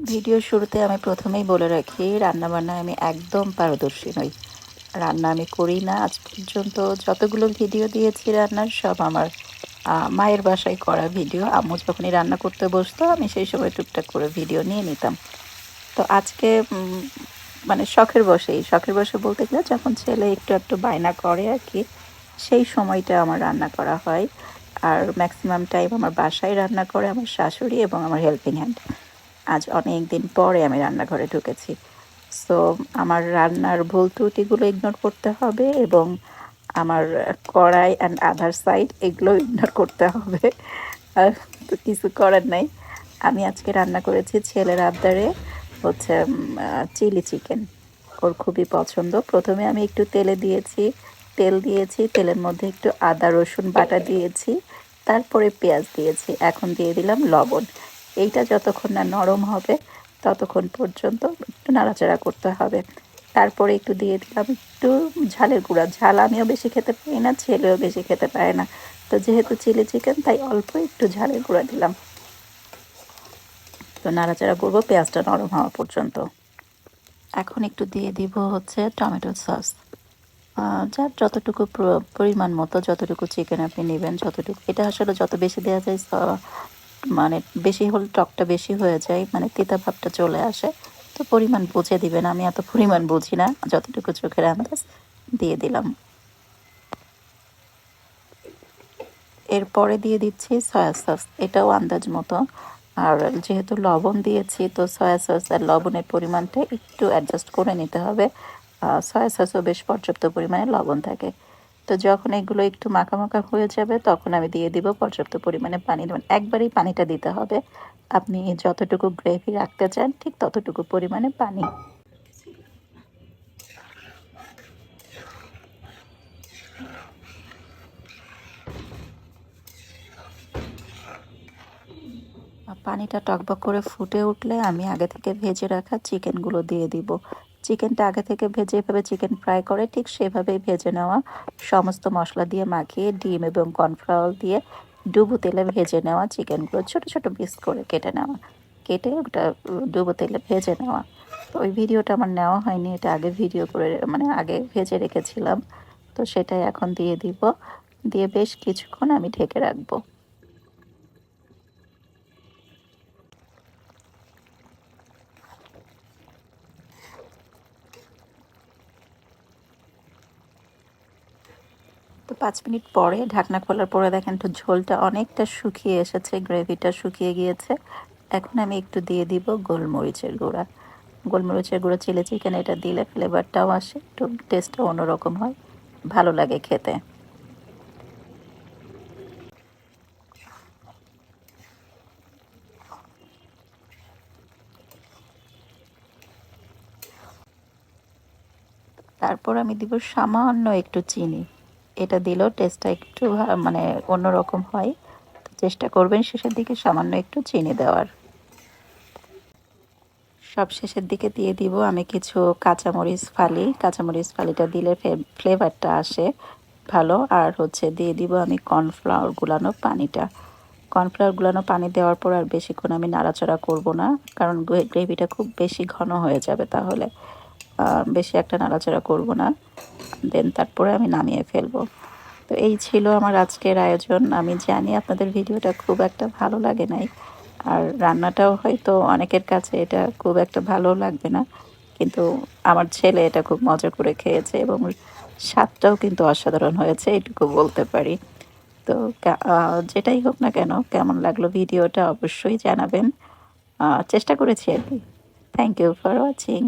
ভিডিওর শুরুতে আমি প্রথমেই বলে রাখি, রান্নাবান্নায় আমি একদম পারদর্শী নই। রান্না আমি করি না। আজ পর্যন্ত যতগুলো ভিডিও দিয়েছি রান্নার, সব আমার মায়ের বাসায় করা ভিডিও। আম্মু যখনই রান্না করতে বসতো, আমি সেই সময় টুকটাক করে ভিডিও নিয়ে নিতাম। তো আজকে মানে শখের বশে বলতে গেলে যখন ছেলে একটু একটু বায়না করে আর কি, সেই সময়টা আমার রান্না করা হয়। আর ম্যাক্সিমাম টাইম আমার বাসায় রান্না করে আমার শাশুড়ি এবং আমার হেল্পিং হ্যান্ড। আজ অনেক দিন পরে আমি রান্নাঘরে ঢুকেছি। সো আমার রান্নার ভুল ত্রুটিগুলো ইগনোর করতে হবে এবং আমার কড়াই অ্যান্ড আদার সাইড এগুলো ইগনোর করতে হবে। তো কিছু করার নাই। আমি আজকে রান্না করেছি ছেলের আবদারে, হচ্ছে চিলি চিকেন। ওর খুবই পছন্দ। প্রথমে আমি একটু তেল দিয়েছি, তেলের মধ্যে একটু আদা রসুন বাটা দিয়েছি, তারপরে পেঁয়াজ দিয়েছি, এখন দিয়ে দিলাম লবণ। এইটা যতক্ষণ না নরম হবে ততক্ষণ পর্যন্ত একটু নাড়াচাড়া করতে হবে। তারপরে একটু দিয়ে দিলাম একটু ঝালের গুঁড়া। ঝাল আমিও বেশি খেতে পারি না, ছেলেও বেশি খেতে পারে না। তো যেহেতু চিলি চিকেন, তাই অল্প একটু ঝালের গুঁড়া দিলাম। তো নাড়াচাড়া করবো পেঁয়াজটা নরম হওয়া পর্যন্ত। এখন একটু দিয়ে দিব হচ্ছে টমেটো সস। যার যতটুকু পরিমাণ মতো, যতটুকু চিকেন আপনি নেবেন, যতটুকু, এটা আসলে যত বেশি দেওয়া যায় মানে বেশি হলে টকটা বেশি হয়ে যায়, মানে তিতা ভাবটা চলে আসে। তো পরিমাণ বুঝে দিবেন। আমি এত পরিমাণ বুঝি না, যতটুকু চোখের আন্দাজ দিয়ে দিলাম। এরপরে দিয়ে দিচ্ছি সয়া সস, এটাও আন্দাজ মতো। আর যেহেতু লবণ দিয়েছি, তো সয়া সস আর লবণের পরিমাণটা একটু অ্যাডজাস্ট করে নিতে হবে। সয়া সসও বেশ পর্যাপ্ত পরিমাণে লবণ থাকে। তো যখন এগুলো একটু মাখা মাখা হয়ে যাবে, তখন আমি দিয়ে দিব পর্যাপ্ত পরিমাণে পানি। দেবেন একবারেই পানিটা দিতে হবে। আপনি যতটুকু গ্রেভি রাখতে চান ঠিক ততটুকু পরিমাণে পানি। পানিটা টকবক করে ফুটে উঠলে আমি আগে থেকে ভেজে রাখা চিকেনগুলো দিয়ে দিব। চিকেনটা আগে থেকে ভেজে, এভাবে চিকেন ফ্রাই করে ঠিক সেভাবেই ভেজে নেওয়া, সমস্ত মশলা দিয়ে মাখিয়ে ডিম এবং কর্নফ্লাওয়ার দিয়ে ডুবো তেলে ভেজে নেওয়া চিকেনগুলো ছোট ছোট পিস করে কেটে ওটা ডুবো তেলে ভেজে নেওয়া। তো ওই ভিডিওটা আমার নেওয়া হয়নি, এটা আগে ভিডিও করে মানে আগে ভেজে রেখেছিলাম। তো সেটাই এখন দিয়ে দিব, দিয়ে বেশ কিছুক্ষণ আমি ঢেকে রাখবো। তো 5 মিনিট পরে ঢাকনা খোলার পরে দেখেন তো ঝোলটা অনেকটা শুকিয়ে এসেছে, গ্রেভিটা শুকিয়ে গিয়েছে। এখন আমি একটু দিয়ে দিব গোলমরিচের গুঁড়া। গোলমরিচের গুঁড়া চিলি চিকেন, এটা দিলে ফ্লেভারটাও আসে, একটু টেস্টটাও অন্যরকম হয়, ভালো লাগে খেতে। তারপর আমি দিব সামান্য একটু চিনি। এটা দিলেও টেস্টটা একটু মানে অন্যরকম হয়। তো চেষ্টা করবেন শেষের দিকে সামান্য একটু চিনি দেওয়ার। সব শেষের দিকে দিয়ে দিব আমি কিছু কাঁচামরিচ ফালিটা দিলে ফ্লেভারটা আসে ভালো। আর হচ্ছে দিয়ে দিব আমি কর্নফ্লাওয়ার গুলানো পানি দেওয়ার পর আর বেশিক্ষণ আমি নাড়াচাড়া করব না, কারণ গ্রেভিটা খুব বেশি ঘন হয়ে যাবে তাহলে। বেশি একটা নাড়াচাড়া করব না, দেন তারপরে আমি নামিয়ে ফেলবো। তো এই ছিল আমার আজকের আয়োজন। আমি জানি আপনাদের ভিডিওটা খুব একটা ভালো লাগে নাই, আর রান্নাটাও হয়তো অনেকের কাছে এটা খুব একটা ভালো লাগবে না, কিন্তু আমার ছেলে এটা খুব মজা করে খেয়েছে এবং স্বাদটাও কিন্তু অসাধারণ হয়েছে, এটুকু বলতে পারি। তো যেটাই হোক না কেন, কেমন লাগলো ভিডিওটা অবশ্যই জানাবেন। চেষ্টা করেছি আর কি। Thank you for watching.